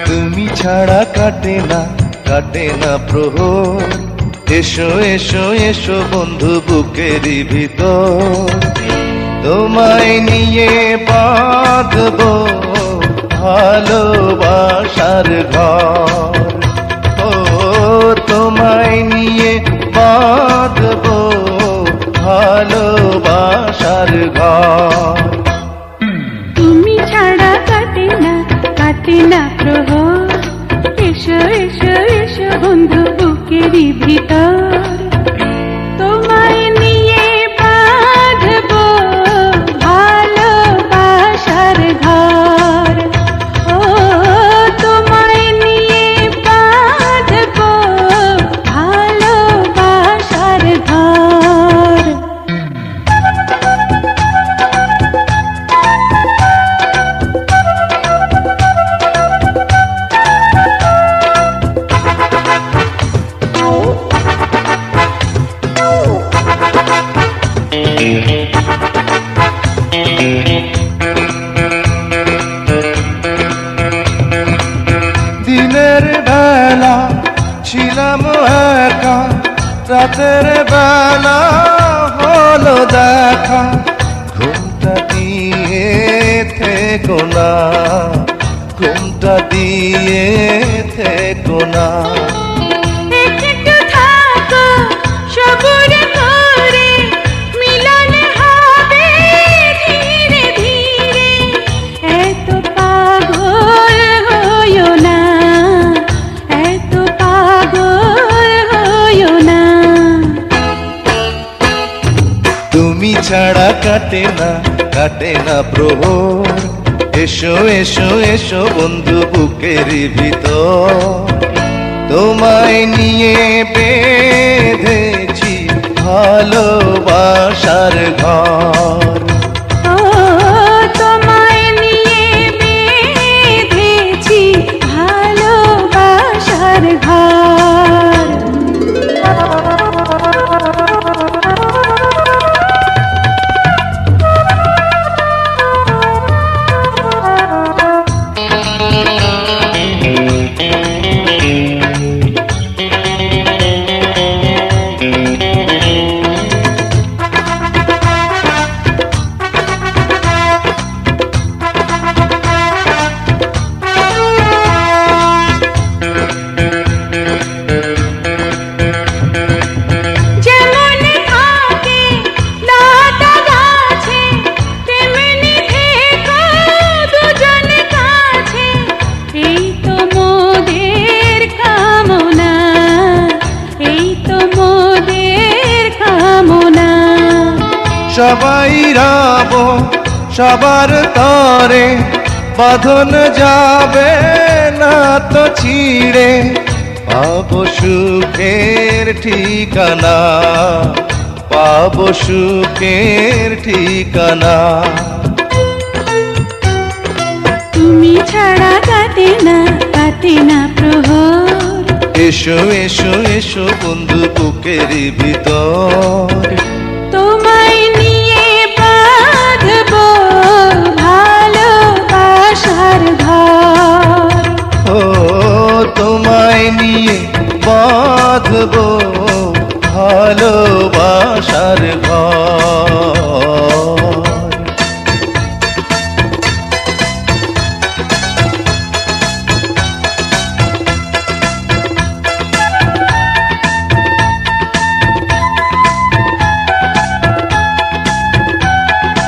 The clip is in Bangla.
তুমি ছাড়া কাটে না প্রহর, এসো এসো এসো বন্ধু বুকেরই ভিতর, তোমায় নিয়ে বাঁধবো ভালোবাসার ঘর। ও তোমায় নিয়ে বাঁধবো ভালোবাসার ঘর। তুমি ছাড়া কাটে না প্রহর, এসো এসো এসো বন্ধু বুকেরই ভিতর, তোমায় নিয়ে বাঁধবো ভালোবাসার ঘর। ও তোমায় নিয়ে বাঁধবো ভালোবাসার ঘর। দিনের বেলা ছিলাম একা, রাতের বেলা হলো দেখা, ঘুমটা দিয়ে থেকো না, ঘুমটা দিয়ে থেকো না। একটু থাকো সবুর করে, মিলন হবে ধীরে ধীরে, এত পাগল হইও না, এত পাগল হইও না। তুমি ছাড়া কাটে না প্রহর, এসো এসো এসো বন্ধু বুকেরই ভিতর, তোমায় নিয়ে বেঁধেছি ভালোবাসার ঘর। ও তোমায় নিয়ে বেঁধেছি ভালোবাসার ঘর। সবাই রাব সবার তরে, বাঁধন যাবে না তো ছিঁড়ে, পাবো সুখের ঠিকানা, পাবো সুখের ঠিকানা। তুমি ছাড়া কাটে না প্রহর, এসো এসো এসো বন্ধু বুকেরই ভিতর, তোমায় নিয়ে বাঁধবো ভালোবাসার ঘর। ও তোমায় নিয়ে বাঁধবো ভালোবাসার ঘর।